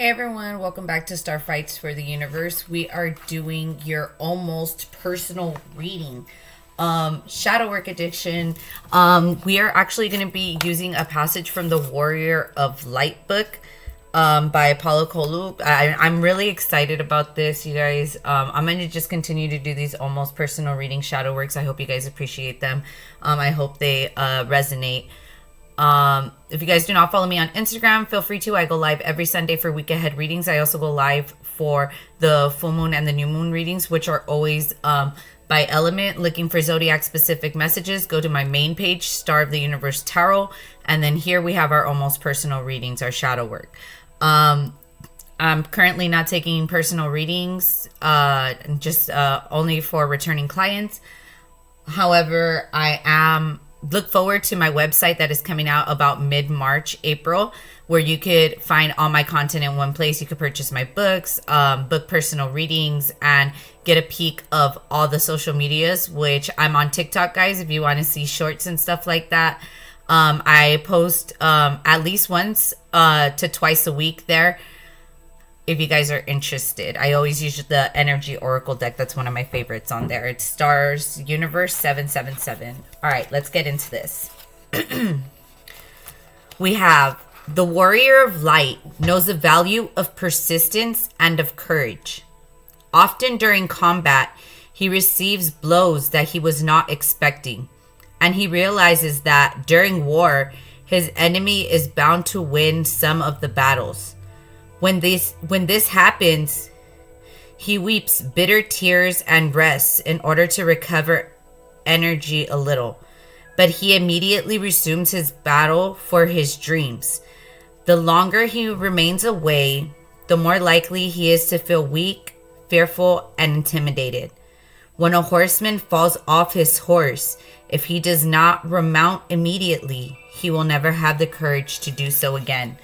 Hey everyone, welcome back to Star Fights for the Universe. We are doing your almost personal reading. Shadow Work Addiction. We are actually going to be using a passage from the Warrior of Light book by Paulo Coelho. I'm really excited about this, you guys. I'm going to just continue to do these almost personal reading shadow works. I hope you guys appreciate them. I hope they resonate. If you guys do not follow me on Instagram, feel free to. I go live every Sunday for week ahead readings. I also go live for the full moon and the new moon readings, which are always by element. Looking for zodiac specific messages, go to my main page, Star of the Universe Tarot, and then here we have our almost personal readings, our shadow work. I'm currently not taking personal readings, just only for returning clients. However, I am look forward to my website that is coming out about mid-March, April, where you could find all my content in one place. You could purchase my books, book personal readings, and get a peek of all the social medias, which I'm on TikTok, guys, if you want to see shorts and stuff like that. I post at least once to twice a week there. If you guys are interested, I always use the Energy Oracle deck. That's one of my favorites on there. It's Stars Universe 777. All right, let's get into this. We have the Warrior of Light knows the value of persistence and of courage. Often during combat, he receives blows that he was not expecting, and he realizes that during war, his enemy is bound to win some of the battles. When this happens, he weeps bitter tears and rests in order to recover energy a little. But he immediately resumes his battle for his dreams. The longer he remains away, the more likely he is to feel weak, fearful, and intimidated. When a horseman falls off his horse, if he does not remount immediately, he will never have the courage to do so again.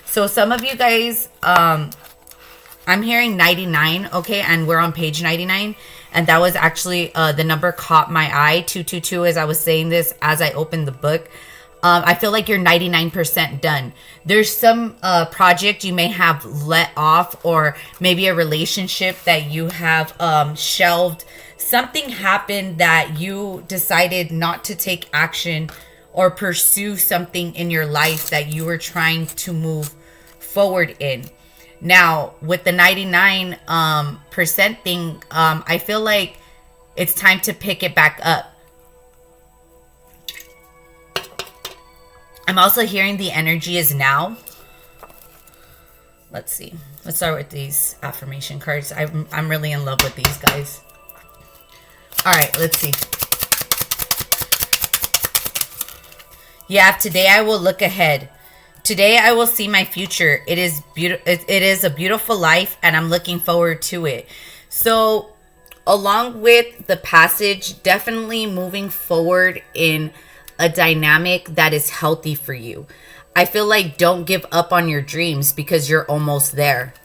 So some of you guys, I'm hearing 99, okay, and we're on page 99, and that was actually the number caught my eye, 222, as I was saying this, as I opened the book. I feel like you're 99% done. There's some project you may have let off, or maybe a relationship that you have shelved. Something happened that you decided not to take action or pursue something in your life that you were trying to move forward in. Now, with the 99% thing, I feel like it's time to pick it back up. I'm also hearing the energy is now. Let's see. Let's start with these affirmation cards. I'm really in love with these guys. All right, let's see. Yeah, today I will look ahead. Today I will see my future. It is a beautiful life, and I'm looking forward to it. So, along with the passage, definitely moving forward in a dynamic that is healthy for you. I feel like don't give up on your dreams because you're almost there.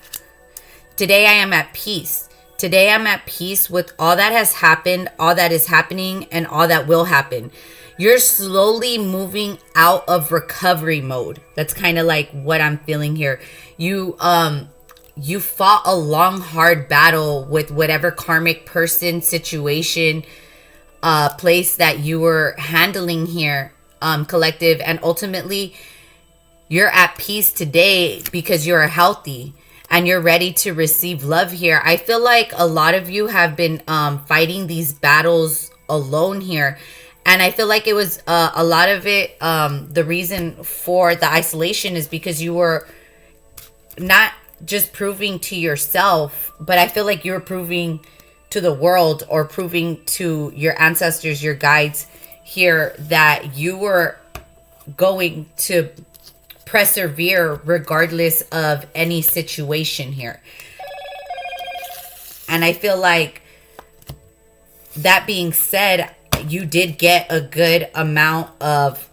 Today I am at peace. Today I'm at peace with all that has happened, all that is happening, and all that will happen. You're slowly moving out of recovery mode. That's kind of like what I'm feeling here. You fought a long, hard battle with whatever karmic person, situation, place that you were handling here, collective. And ultimately, you're at peace today because you're healthy and you're ready to receive love here. I feel like a lot of you have been fighting these battles alone here. And I feel like it was a lot of it, the reason for the isolation is because you were not just proving to yourself, but I feel like you were proving to the world or proving to your ancestors, your guides here, that you were going to persevere regardless of any situation here. And I feel like that being said, you did get a good amount of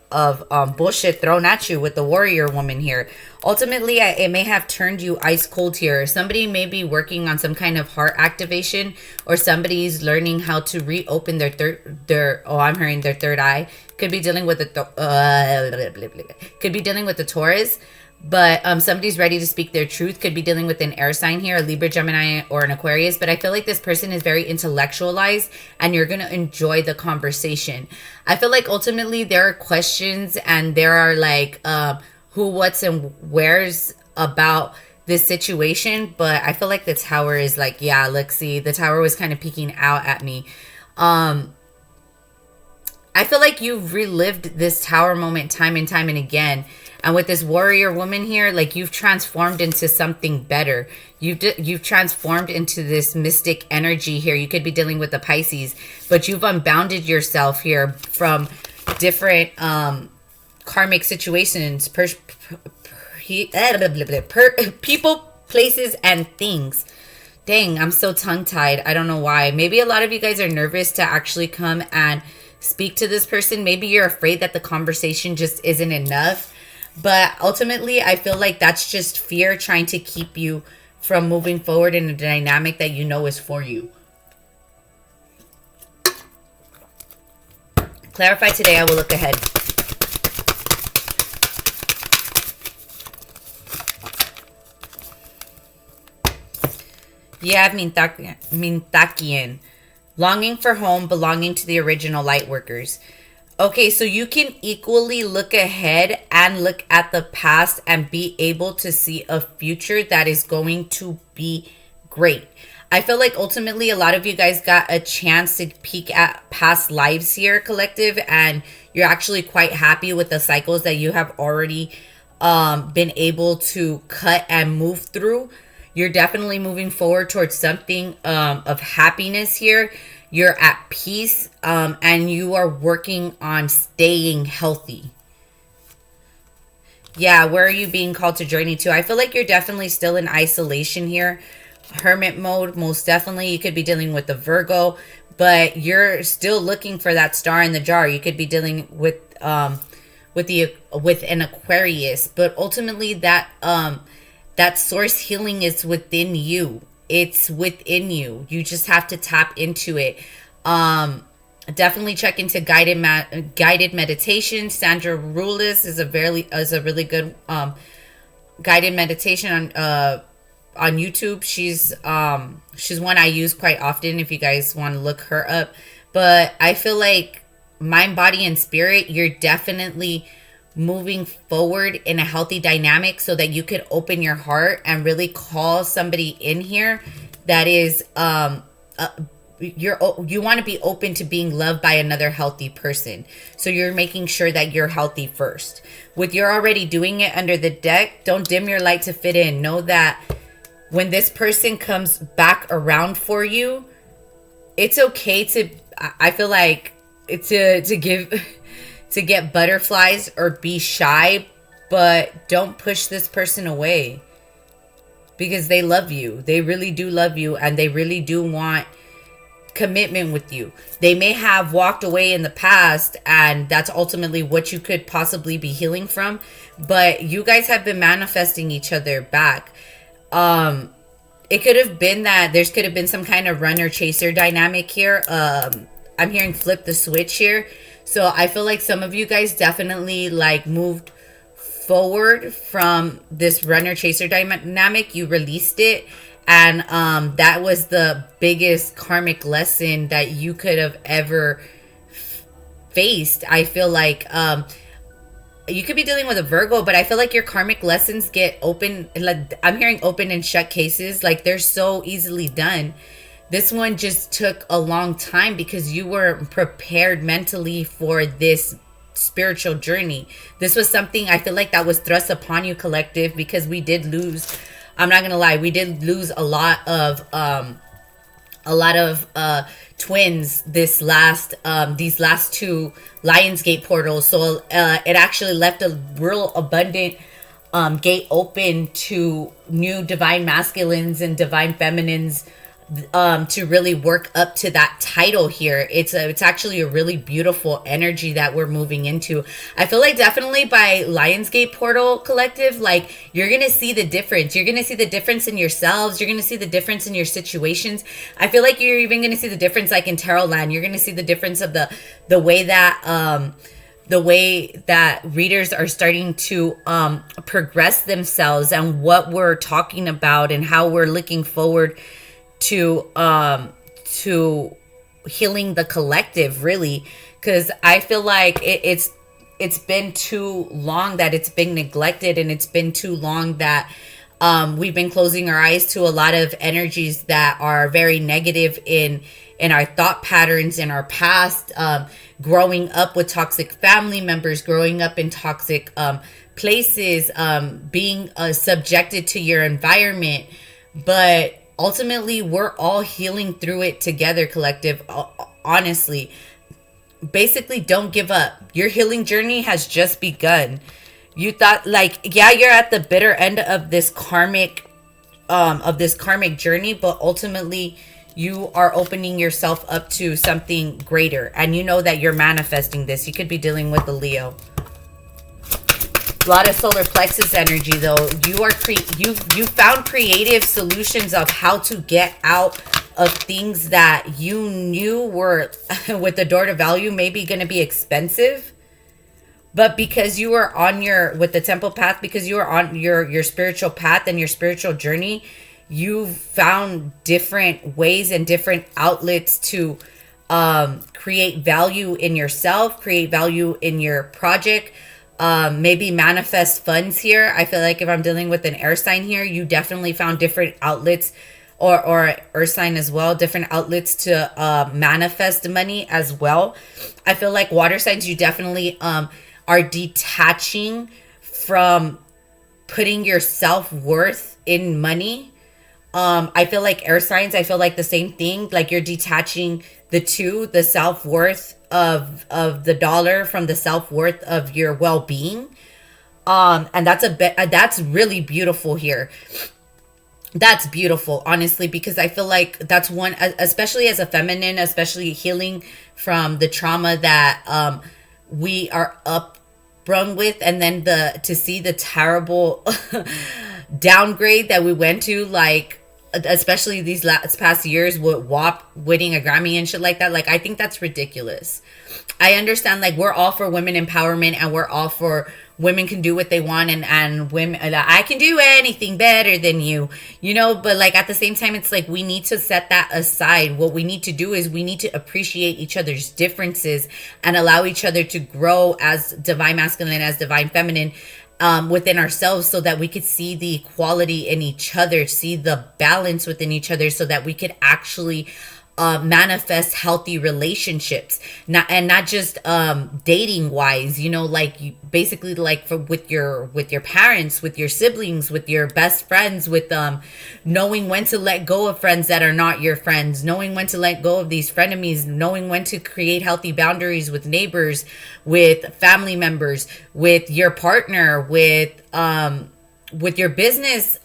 bullshit thrown at you with the warrior woman here. Ultimately, it may have turned you ice cold here. Somebody may be working on some kind of heart activation, or somebody's learning how to reopen their third eye. Could be dealing with the Taurus. But somebody's ready to speak their truth. Could be dealing with an air sign here, a Libra, Gemini, or an Aquarius. But I feel like this person is very intellectualized and you're going to enjoy the conversation. I feel like ultimately there are questions and there are like who, what's, and where's about this situation. But I feel like the Tower is like, yeah, look, see, the Tower was kind of peeking out at me. I feel like you've relived this Tower moment time and time and again. And with this warrior woman here, like you've transformed into something better. You've transformed into this mystic energy here. You could be dealing with the Pisces, but you've unbounded yourself here from different karmic situations, people, places, and things. Dang, I'm so tongue-tied. I don't know why. Maybe a lot of you guys are nervous to actually come and speak to this person. Maybe you're afraid that the conversation just isn't enough. But ultimately, I feel like that's just fear trying to keep you from moving forward in a dynamic that you know is for you. Clarify today, I will look ahead. You have Mintakian. Longing for home, belonging to the original light workers. Okay, so you can equally look ahead and look at the past and be able to see a future that is going to be great. I feel like ultimately a lot of you guys got a chance to peek at past lives here, collective, and you're actually quite happy with the cycles that you have already been able to cut and move through. You're definitely moving forward towards something of happiness here. You're at peace, and you are working on staying healthy. Yeah, where are you being called to journey to? I feel like you're definitely still in isolation here. Hermit mode, most definitely. You could be dealing with the Virgo, but you're still looking for that star in the jar. You could be dealing with an Aquarius, but ultimately that source healing is within you. It's within you. You just have to tap into it. Definitely check into guided meditation. Sandra Rulis is a really good guided meditation on YouTube. She's one I use quite often if you guys want to look her up. But I feel like mind, body, and spirit, you're definitely moving forward in a healthy dynamic so that you could open your heart and really call somebody in here that is you want to be open to being loved by another healthy person. So you're making sure that you're healthy first. With you're already doing it under the deck, don't dim your light to fit in. Know that when this person comes back around for you, it's okay to, I feel like, to get butterflies or be shy, but don't push this person away because they love you. They really do love you, and they really do want commitment with you. They may have walked away in the past, and that's ultimately what you could possibly be healing from, but you guys have been manifesting each other back. It could have been that there could have been some kind of runner chaser dynamic here. I'm hearing flip the switch here. So I feel like some of you guys definitely like moved forward from this runner chaser dynamic. You released it, and that was the biggest karmic lesson that you could have ever faced. I feel like you could be dealing with a Virgo, but I feel like your karmic lessons get open. Like I'm hearing open and shut cases. Like they're so easily done. This one just took a long time because you were prepared mentally for this spiritual journey. This was something I feel like that was thrust upon you, collective, because we did lose, I'm not gonna lie, we did lose a lot of twins these last two Lionsgate portals. So it actually left a real abundant gate open to new divine masculines and divine feminines to really work up to that title here. It's actually a really beautiful energy that we're moving into. I feel like definitely by Lionsgate portal, collective, like you're gonna see the difference. You're gonna see the difference in yourselves. You're gonna see the difference in your situations. I feel like you're even gonna see the difference like in Tarot land. You're gonna see the difference of the way that the way that readers are starting to progress themselves and what we're talking about and how we're looking forward to healing the collective, really, because I feel like it's been too long that it's been neglected, and it's been too long that we've been closing our eyes to a lot of energies that are very negative in our thought patterns, in our past, growing up with toxic family members, growing up in toxic places, being subjected to your environment. But ultimately, we're all healing through it together, collective. Honestly, basically, don't give up. Your healing journey has just begun. You thought, like, yeah, you're at the bitter end of this karmic journey, but ultimately you are opening yourself up to something greater, and you know that you're manifesting this. You could be dealing with a Leo. A lot of solar plexus energy, though. You found creative solutions of how to get out of things that you knew were with the door to value maybe going to be expensive, but because you were on with the temple path, because you were on your spiritual path and your spiritual journey, you found different ways and different outlets to create value in yourself, create value in your project, maybe manifest funds here. I feel like if I'm dealing with an air sign here, you definitely found different outlets, or earth sign as well, different outlets to manifest money as well. I feel like water signs, you definitely are detaching from putting your self-worth in money. I feel like air signs, I feel like the same thing. Like you're detaching the self-worth of the dollar from the self-worth of your well-being. And that's really beautiful here. That's beautiful, honestly, because I feel like that's one, especially as a feminine, especially healing from the trauma that we are upbrung with, and then to see the terrible downgrade that we went to, like, especially these past years with WAP winning a Grammy and shit like that. Like, I think that's ridiculous. I understand, like, we're all for women empowerment, and we're all for women can do what they want, and women, I can do anything better than you, but like at the same time, it's like we need to set that aside. What we need to do is we need to appreciate each other's differences and allow each other to grow as divine masculine, as divine feminine, within ourselves, so that we could see the equality in each other, see the balance within each other, so that we could actually manifest healthy relationships, not just dating wise, like basically like with your parents, with your siblings, with your best friends, with knowing when to let go of friends that are not your friends, knowing when to let go of these frenemies, knowing when to create healthy boundaries with neighbors, with family members, with your partner, with your business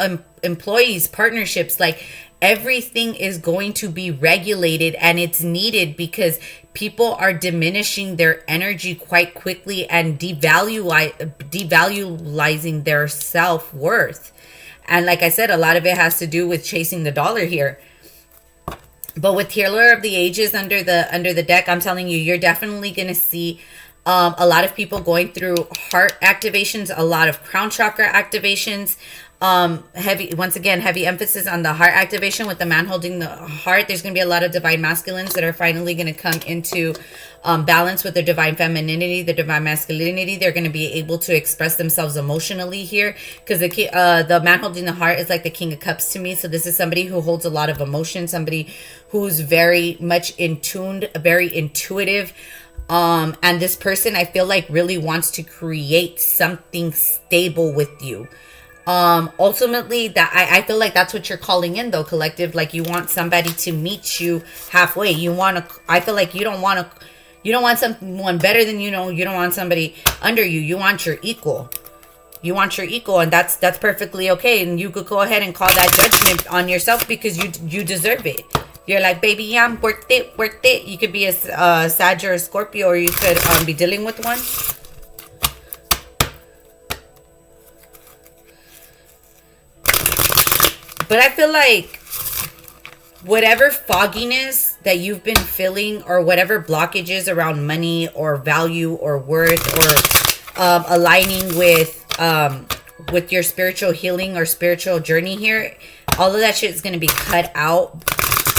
employees, partnerships. Like, everything is going to be regulated, and it's needed because people are diminishing their energy quite quickly and devaluing their self-worth. And like I said, a lot of it has to do with chasing the dollar here. But with Healer of the Ages under the deck, I'm telling you, you're definitely going to see a lot of people going through heart activations, a lot of crown chakra activations. Heavy emphasis on the heart activation with the man holding the heart. There's going to be a lot of divine masculines that are finally going to come into balance with their divine femininity, their divine masculinity. They're going to be able to express themselves emotionally here, because the man holding the heart is like the King of Cups to me. So this is somebody who holds a lot of emotion, somebody who's very much in tune, very intuitive. And this person, I feel like, really wants to create something stable with you. Ultimately, that I feel like that's what you're calling in, though, collective. Like, you want somebody to meet you halfway. I feel like you don't want someone better than you don't want somebody under you. You want your equal. And that's perfectly okay. And you could go ahead and call that judgment on yourself, because you deserve it. You're like, baby, yeah, I'm worth it. You could be a Sag or a Scorpio, or you could be dealing with one. But I feel like whatever fogginess that you've been feeling, or whatever blockages around money or value or worth, or aligning with your spiritual healing or spiritual journey here, all of that shit is going to be cut out,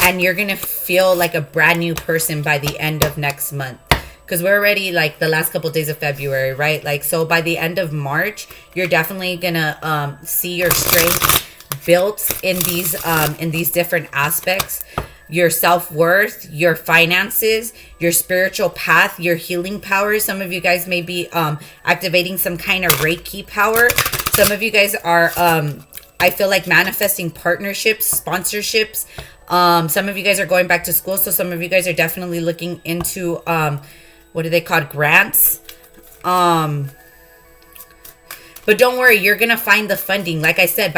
and you're going to feel like a brand new person by the end of next month. Because we're already like the last couple days of February, right? Like, so by the end of March, you're definitely going to see your strength built in these different aspects. Your self-worth, your finances, your spiritual path, your healing power. Some of you guys may be activating some kind of Reiki power. Some of you guys are, I feel like, manifesting partnerships, sponsorships. Some of you guys are going back to school. So some of you guys are definitely looking into, what are they called? Grants. But don't worry, you're going to find the funding. Like I said,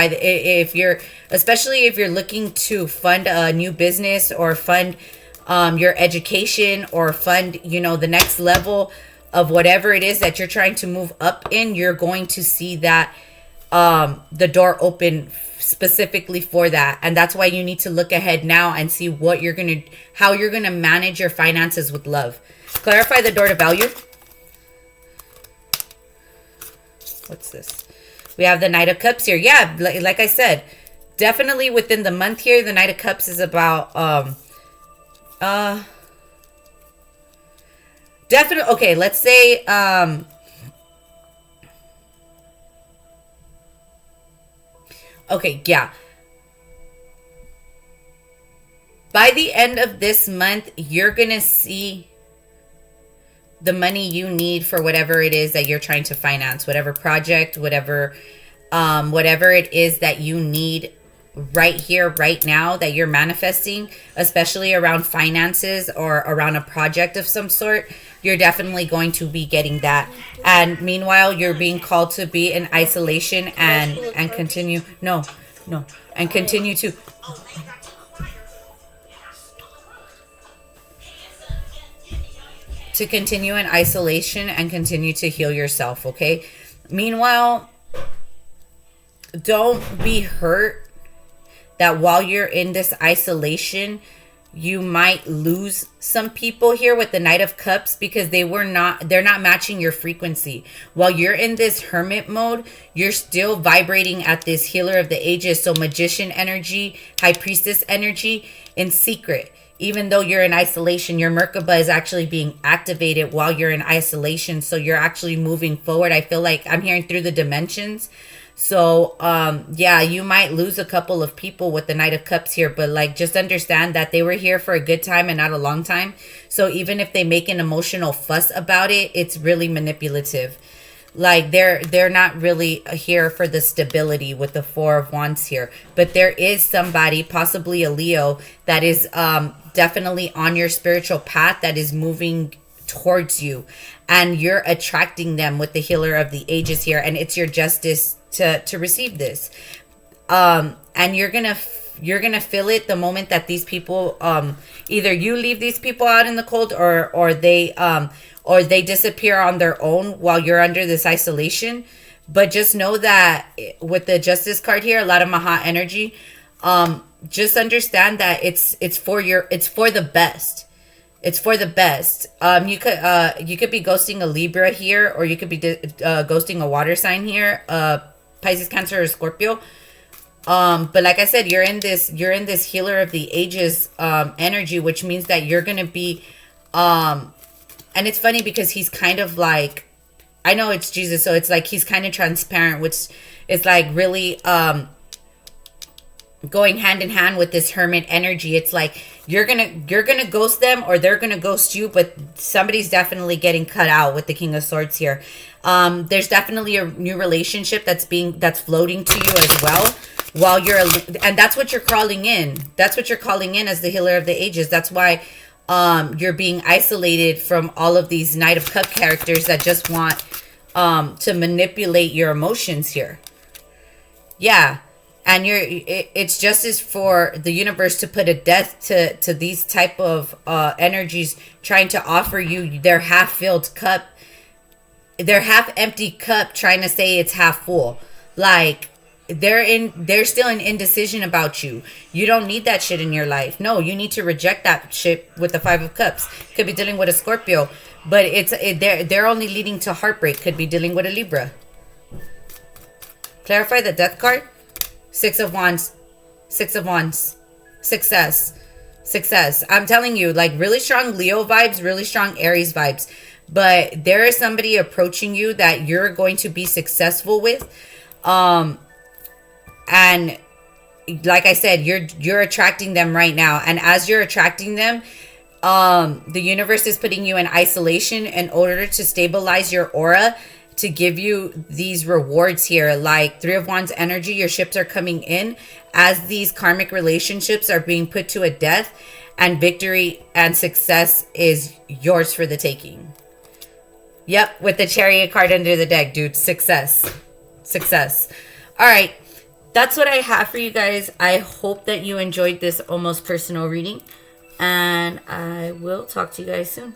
especially if you're looking to fund a new business, or fund your education, or fund, the next level of whatever it is that you're trying to move up in, you're going to see that the door open specifically for that. And that's why you need to look ahead now and see how you're going to manage your finances with love. Clarify the door to value. What's this? We have the Knight of Cups here. Yeah, like I said, definitely within the month here, the Knight of Cups is about definitely, okay, let's say okay, yeah. By the end of this month, you're going to see the money you need for whatever it is that you're trying to finance, whatever project, whatever it is that you need right here, right now, that you're manifesting, especially around finances or around a project of some sort. You're definitely going to be getting that. And meanwhile, you're being called to be in isolation and continue. And continue to continue in isolation and continue to heal yourself, okay? Meanwhile, don't be hurt that while you're in this isolation, you might lose some people here with the Knight of Cups, because they're not matching your frequency. While you're in this hermit mode, you're still vibrating at this healer of the ages, so magician energy, high priestess energy, in secret. Even though you're in isolation, your Merkaba is actually being activated while you're in isolation. So you're actually moving forward. I feel like I'm hearing through the dimensions. So, yeah, you might lose a couple of people with the Knight of Cups here, but like, just understand that they were here for a good time and not a long time. So even if they make an emotional fuss about it, it's really manipulative. Like, they're not really here for the stability with the Four of Wands here. But there is somebody, possibly a Leo, that is definitely on your spiritual path, that is moving towards you. And you're attracting them with the healer of the ages here. And it's your justice to receive this. And you're gonna feel it the moment that these people, either you leave these people out in the cold, or they disappear on their own while you're under this isolation. But just know that with the Justice card here, a lot of Maha energy, just understand that it's for the best. It's for the best. You could be ghosting a Libra here, or you could be ghosting a water sign here, Pisces, Cancer, or Scorpio. But like I said, you're in this healer of the ages energy, which means that you're gonna be and it's funny because he's kind of like, I know it's Jesus, so it's like he's kind of transparent, which is like really going hand in hand with this hermit energy. It's like you're gonna ghost them, or they're gonna ghost you, but somebody's definitely getting cut out with the King of Swords here. There's definitely a new relationship that's floating to you as well, while and that's what you're calling in. That's what you're calling in as the healer of the ages. That's why you're being isolated from all of these Knight of Cup characters that just want to manipulate your emotions here. Yeah. And it's justice for the universe to put a death to these type of energies trying to offer you their half-filled cup, their half-empty cup, trying to say it's half full. Like, they're still in indecision about you. You don't need that shit in your life. No, you need to reject that shit with the 5 of Cups. Could be dealing with a Scorpio, but they're only leading to heartbreak. Could be dealing with a Libra. Clarify the Death card. 6 of Wands. 6 of Wands. Success. I'm telling you, like, really strong Leo vibes, really strong Aries vibes. But there is somebody approaching you that you're going to be successful with. And like I said, you're attracting them right now. And as you're attracting them, the universe is putting you in isolation in order to stabilize your aura, to give you these rewards here. Like 3 of Wands energy, your ships are coming in as these karmic relationships are being put to a death, and victory and success is yours for the taking. Yep, with the Chariot card under the deck, dude. Success. All right, that's what I have for you guys. I hope that you enjoyed this almost personal reading, and I will talk to you guys soon.